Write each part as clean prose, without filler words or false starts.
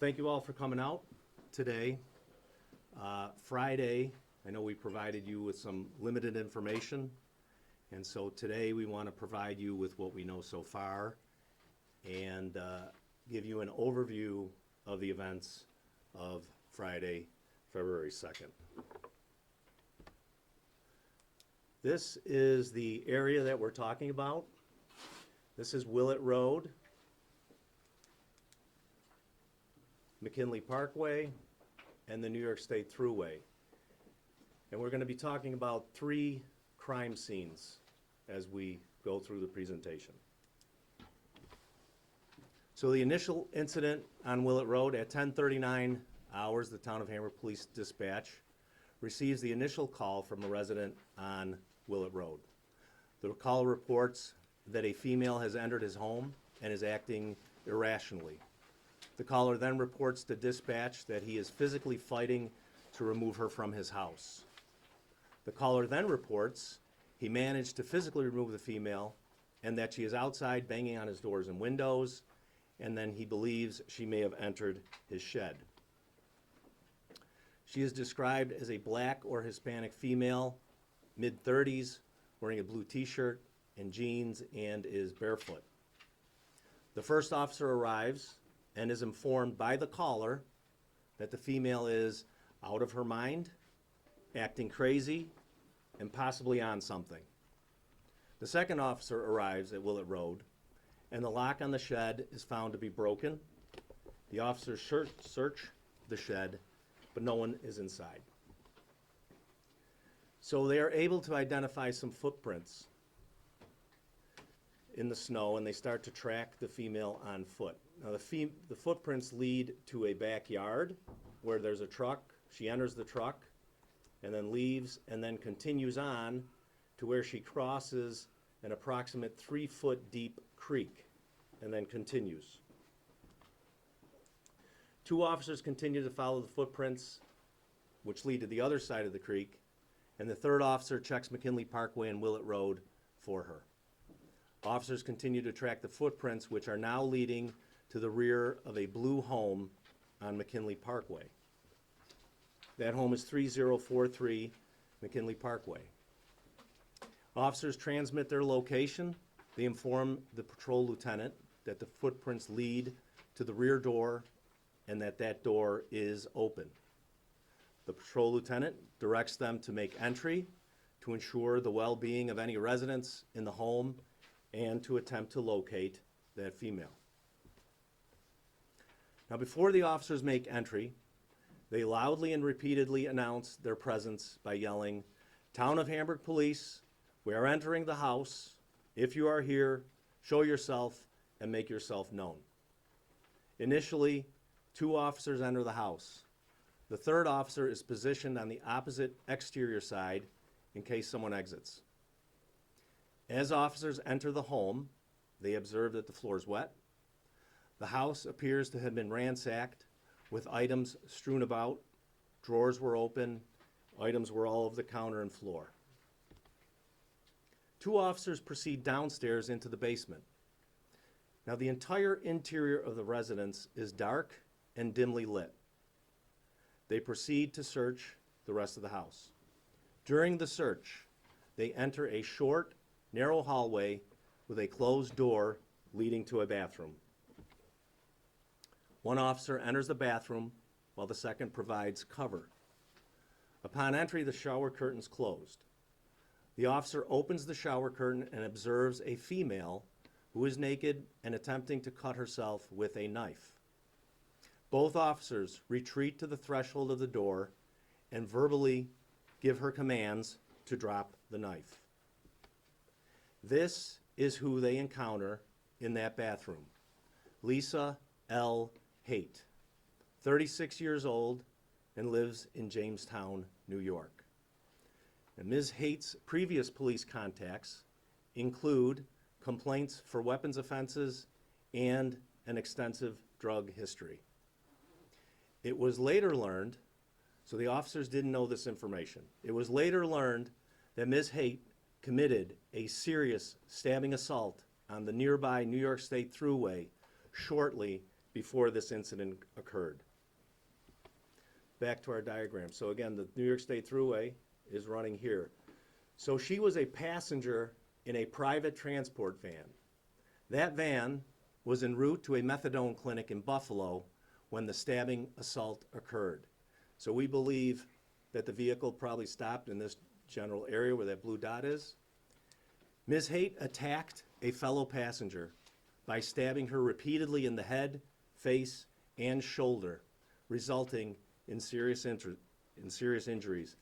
Thank you all for coming out today. Friday, I know we provided you with some limited information, and so today we want to provide you with what we know so far and give you an overview of the events of Friday, February 2nd. This is the area that we're talking about. This is Willet Road, McKinley Parkway, and the New York State Thruway. And we're going to be talking about 3 crime scenes as we go through the presentation. So the initial incident on Willet Road at 10:39 hours, the Town of Hamburg Police Dispatch receives the initial call from a resident on Willet Road. The call reports that a female has entered his home and is acting irrationally. The caller then reports to dispatch that he is physically fighting to remove her from his house. The caller then reports he managed to physically remove the female and that she is outside banging on his doors and windows, and then he believes she may have entered his shed. She is described as a black or Hispanic female, mid-30s, wearing a blue t-shirt and jeans, and is barefoot. The first officer arrives and is informed by the caller that the female is out of her mind, acting crazy, and possibly on something. The second officer arrives at Willet Road, and the lock on the shed is found to be broken. The officers search the shed, but no one is inside. So they are able to identify some footprints in the snow, and they start to track the female on foot. Now the footprints lead to a backyard where there's a truck. She enters the truck and then leaves and then continues on to where she crosses an approximate 3-foot deep creek and then continues. 2 officers continue to follow the footprints which lead to the other side of the creek, and the third officer checks McKinley Parkway and Willet Road for her. Officers continue to track the footprints, which are now leading to the rear of a blue home on McKinley Parkway. That home is 3043 McKinley Parkway. Officers transmit their location. They inform the patrol lieutenant that the footprints lead to the rear door and that door is open. The patrol lieutenant directs them to make entry to ensure the well-being of any residents in the home and to attempt to locate that female. Now, before the officers make entry, they loudly and repeatedly announce their presence by yelling, "Town of Hamburg Police, we are entering the house. If you are here, show yourself and make yourself known." Initially, 2 officers enter the house. The third officer is positioned on the opposite exterior side in case someone exits. As officers enter the home, they observe that the floor is wet. The house appears to have been ransacked with items strewn about. Drawers were open. Items were all over the counter and floor. 2 officers proceed downstairs into the basement. Now, the entire interior of the residence is dark and dimly lit. They proceed to search the rest of the house. During the search, they enter a short, narrow hallway with a closed door leading to a bathroom. 1 officer enters the bathroom while the second provides cover. Upon entry, the shower curtain's closed. The officer opens the shower curtain and observes a female who is naked and attempting to cut herself with a knife. Both officers retreat to the threshold of the door and verbally give her commands to drop the knife. This is who they encounter in that bathroom: Lisa L. Haight, 36 years old and lives in Jamestown, New York. And Ms. Haight's previous police contacts include complaints for weapons offenses and an extensive drug history. It was later learned, so the officers didn't know this information, it was later learned that Ms. Haight committed a serious stabbing assault on the nearby New York State Thruway shortly before this incident occurred. Back to our diagram. So again, the New York State Thruway is running here. So she was a passenger in a private transport van. That van was en route to a methadone clinic in Buffalo when the stabbing assault occurred. So we believe that the vehicle probably stopped in this general area where that blue dot is. Ms. Haight attacked a fellow passenger by stabbing her repeatedly in the head, face, and shoulder, resulting in serious injuries.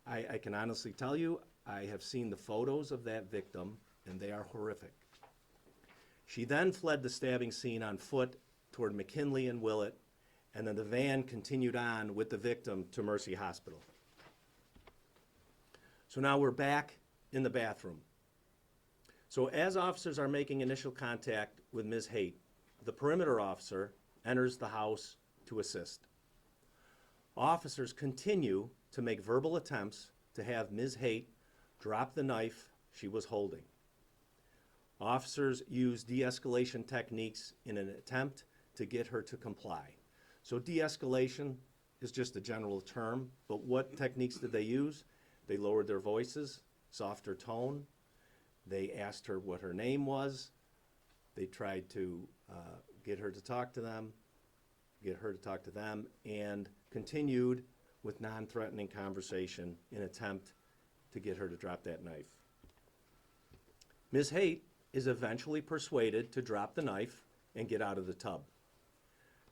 I can honestly tell you, I have seen the photos of that victim, and they are horrific. She then fled the stabbing scene on foot toward McKinley and Willet, and then the van continued on with the victim to Mercy Hospital. So now we're back in the bathroom. So as officers are making initial contact with Ms. Haight, the perimeter officer enters the house to assist. Officers continue to make verbal attempts to have Ms. Haight drop the knife she was holding. Officers use de-escalation techniques in an attempt to get her to comply. So de-escalation is just a general term, but what techniques did they use? They lowered their voices, softer tone. They asked her what her name was. They tried to get her to talk to them, and continued with non-threatening conversation in an attempt to get her to drop that knife. Ms. Haight is eventually persuaded to drop the knife and get out of the tub.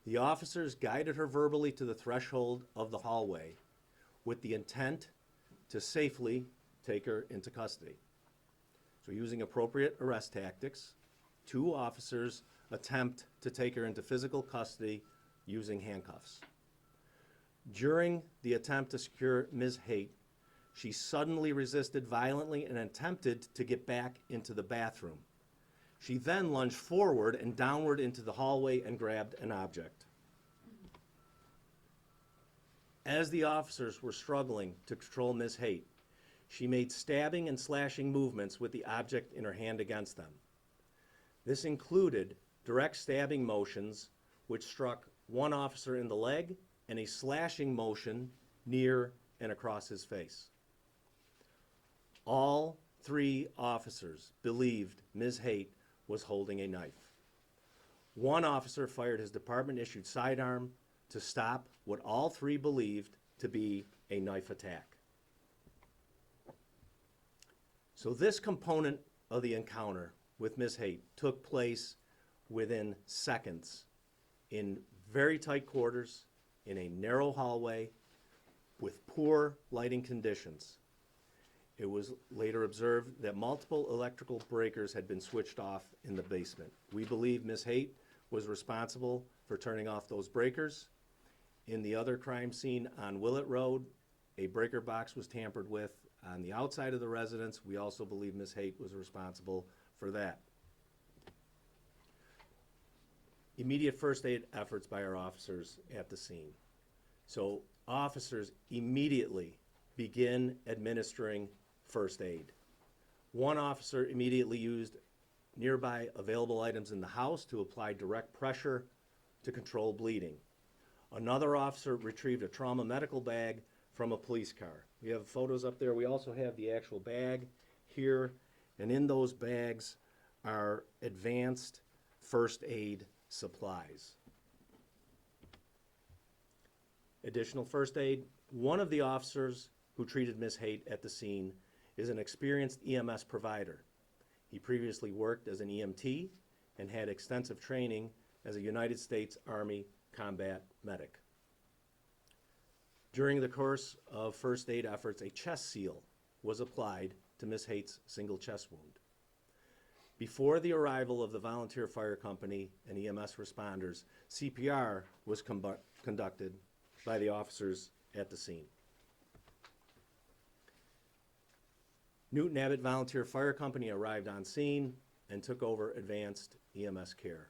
The officers guided her verbally to the threshold of the hallway with the intent to safely take her into custody. So using appropriate arrest tactics, 2 officers attempt to take her into physical custody using handcuffs. During the attempt to secure Ms. Haight, she suddenly resisted violently and attempted to get back into the bathroom. She then lunged forward and downward into the hallway and grabbed an object. As the officers were struggling to control Ms. Haight, she made stabbing and slashing movements with the object in her hand against them. This included direct stabbing motions which struck one officer in the leg and a slashing motion near and across his face. All 3 officers believed Ms. Haight was holding a knife. One officer fired his department-issued sidearm to stop what all 3 believed to be a knife attack. So this component of the encounter with Ms. Haight took place within seconds in very tight quarters, in a narrow hallway, with poor lighting conditions. It was later observed that multiple electrical breakers had been switched off in the basement. We believe Ms. Haight was responsible for turning off those breakers. In the other crime scene on Willet Road, a breaker box was tampered with on the outside of the residence. We also believe Ms. Haight was responsible for that. Immediate first aid efforts by our officers at the scene. So officers immediately begin administering first aid. One officer immediately used nearby available items in the house to apply direct pressure to control bleeding. Another officer retrieved a trauma medical bag from a police car. We have photos up there. We also have the actual bag here, and in those bags are advanced first aid supplies. Additional first aid. One of the officers who treated Ms. Haight at the scene is an experienced EMS provider. He previously worked as an EMT and had extensive training as a United States Army combat medic. During the course of first aid efforts, a chest seal was applied to Ms. Haight's single chest wound. Before the arrival of the volunteer fire company and EMS responders, CPR was conducted by the officers at the scene. Newton Abbott Volunteer Fire Company arrived on scene and took over advanced EMS care.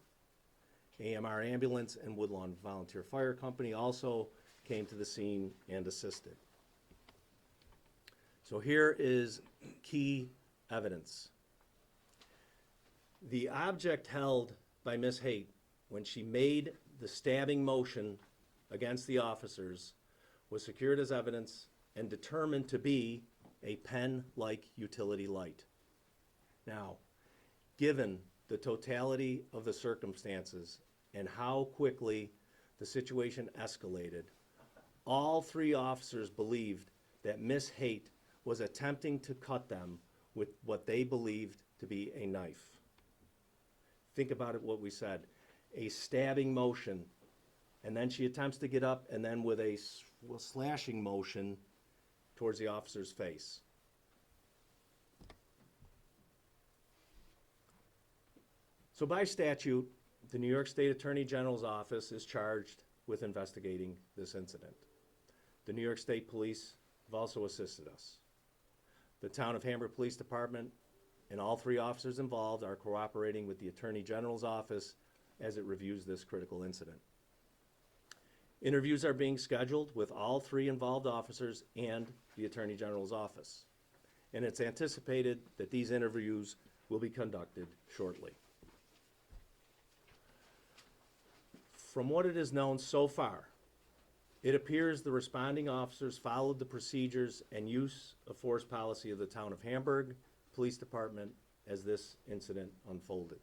AMR Ambulance and Woodlawn Volunteer Fire Company also came to the scene and assisted. So here is key evidence. The object held by Ms. Haight when she made the stabbing motion against the officers was secured as evidence and determined to be a pen-like utility light. Now, given the totality of the circumstances and how quickly the situation escalated, all three officers believed that Miss Haight was attempting to cut them with what they believed to be a knife. Think about it, what we said. A stabbing motion, and then she attempts to get up, and then with a slashing motion towards the officer's face. So by statute, the New York State Attorney General's office is charged with investigating this incident. The New York State Police have also assisted us. The Town of Hamburg Police Department and all three officers involved are cooperating with the Attorney General's office as it reviews this critical incident. Interviews are being scheduled with all three involved officers and the Attorney General's office. And it's anticipated that these interviews will be conducted shortly. From what it is known so far, it appears the responding officers followed the procedures and use of force policy of the Town of Hamburg Police Department as this incident unfolded.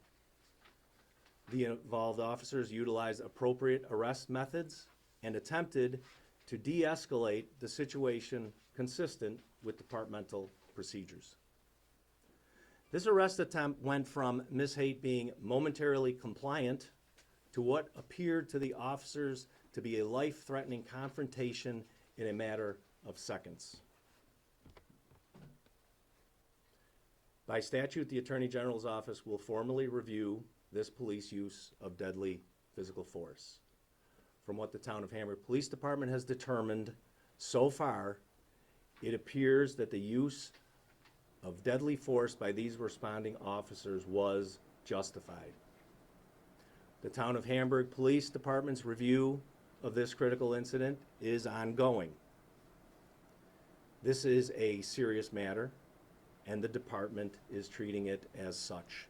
The involved officers utilized appropriate arrest methods and attempted to de-escalate the situation consistent with departmental procedures. This arrest attempt went from Ms. Haight being momentarily compliant to what appeared to the officers to be a life-threatening confrontation in a matter of seconds. By statute, the Attorney General's office will formally review this police use of deadly physical force. From what the Town of Hamburg Police Department has determined so far, it appears that the use of deadly force by these responding officers was justified. The Town of Hamburg Police Department's review of this critical incident is ongoing. This is a serious matter, and the department is treating it as such.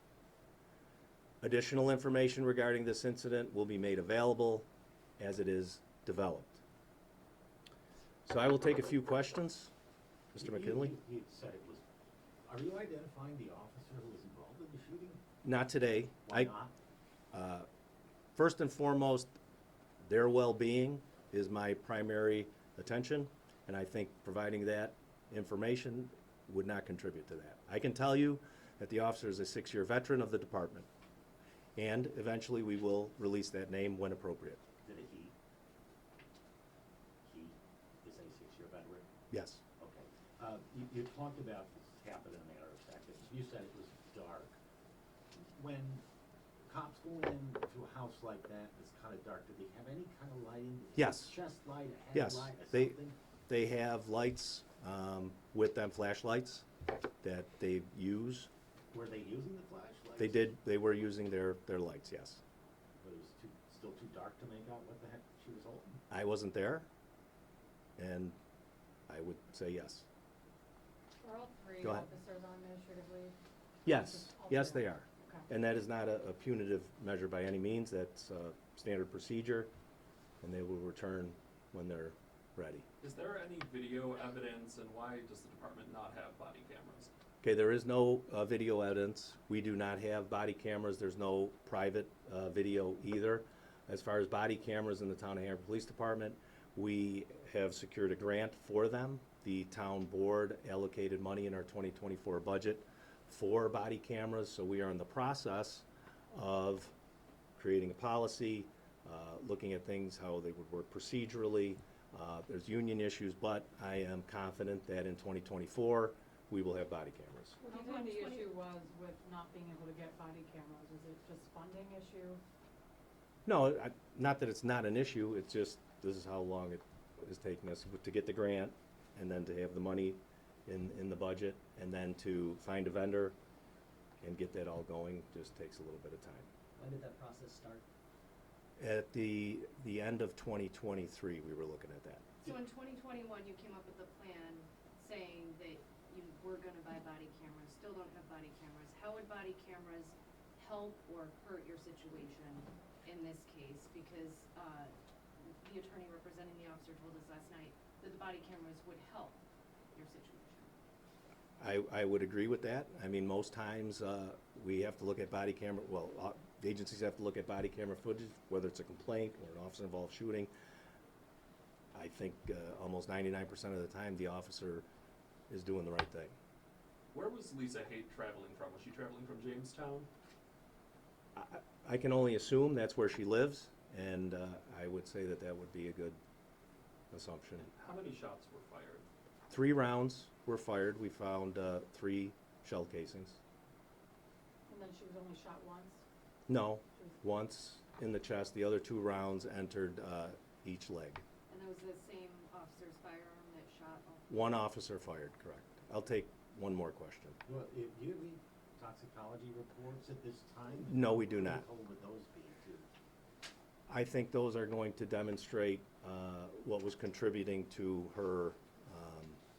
Additional information regarding this incident will be made available as it is developed. So I will take a few questions. Mr. McKinley? You said it was, are you identifying the officer who was involved in the shooting? Not today. Why not? First and foremost, their well-being is my primary attention, and I think providing that information would not contribute to that. I can tell you that the officer is a 6-year veteran of the department, and eventually we will release that name when appropriate. Did it he? He is a 6-year veteran? Yes. Okay. You talked about this happened in a matter of seconds. You said it was dark. When cops go into a house like that, it's kind of dark, do they have any kind of lighting? Yes. A chest light, a Yes. headlight, or They, something? they have lights with them, flashlights that they use. Were they using the flashlights? They did. They were using their lights, yes. But it was still too dark to make out what the heck she was holding? I wasn't there, and I would say yes. Are all three Go ahead. officers on administrative leave? Yes, All yes, three. they are. Okay. And that is not a punitive measure by any means. That's standard procedure, and they will return when they're ready. Is there any video evidence, and why does the department not have body cameras? Okay, there is no video evidence. We do not have body cameras. There's no private video either. As far as body cameras in the Town of Hamburg Police Department, we have secured a grant for them. The town board allocated money in our 2024 budget for body cameras, so we are in the process of creating a policy, looking at things, how they would work procedurally. There's union issues, but I am confident that in 2024, we will have body cameras. What do you think the issue was with not being able to get body cameras? Is it just funding issue? No, not that it's not an issue, it's just, this is how long it is taking us to get the grant, and then to have the money in the budget, and then to find a vendor and get that all going, just takes a little bit of time. When did that process start? At the end of 2023, we were looking at that. So in 2021, you came up with a plan saying that you were going to buy body cameras, still don't have body cameras. How would body cameras help or hurt your situation in this case, because, the attorney representing the officer told us last night that the body cameras would help your situation. I would agree with that. I mean, most times, we have to look at body camera, the agencies have to look at body camera footage, whether it's a complaint or an officer-involved shooting. I think, almost 99% of the time, the officer is doing the right thing. Where was Lisa Haight traveling from? Was she traveling from Jamestown? I can only assume that's where she lives, and, I would say that that would be a good assumption. And how many shots were fired? 3 rounds were fired. We found, 3 shell casings. And then she was only shot once? No, She was- once in the chest. The other 2 rounds entered, each leg. And that was the same officer's firearm that shot all? 1 officer fired, correct. I'll take one more question. Well, do you have any toxicology reports at this time? No, we do not. How old would those be, too? I think those are going to demonstrate what was contributing to her,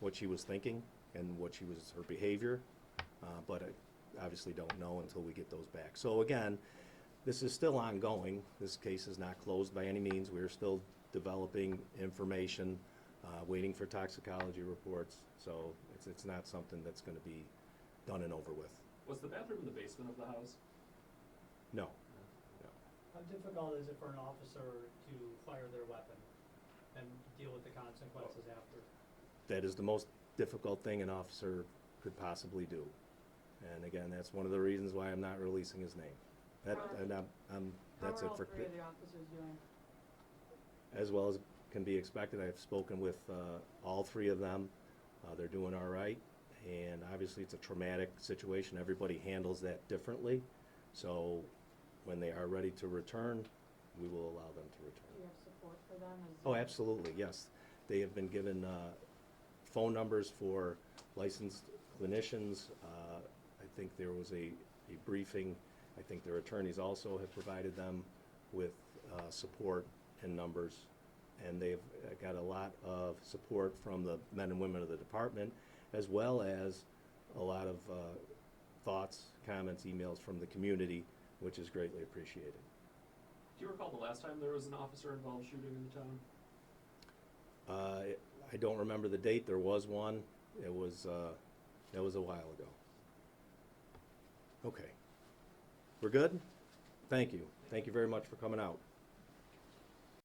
what she was thinking and her behavior, but I obviously don't know until we get those back. So again, this is still ongoing. This case is not closed by any means. We're still developing information, waiting for toxicology reports. So it's not something that's going to be done and over with. Was the bathroom in the basement of the house? No. How difficult is it for an officer to fire their weapon and deal with the consequences after? That is the most difficult thing an officer could possibly do. And again, that's one of the reasons why I'm not releasing his name. That's How it are all for, 3 of the officers doing? as well as can be expected. I've spoken with all 3 of them. They're doing all right. And obviously, it's a traumatic situation. Everybody handles that differently. So when they are ready to return, we will allow them to Do return. you have support for them? Oh, absolutely, yes. They have been given phone numbers for licensed clinicians. I think there was a briefing. I think their attorneys also have provided them with support and numbers. And they've got a lot of support from the men and women of the department, as well as a lot of thoughts, comments, emails from the community, which is greatly appreciated. Do you recall the last time there was an officer-involved shooting in the town? I don't remember the date. There was one. It was, that was a while ago. Okay. We're good? Thank you. Thank you very much for coming out.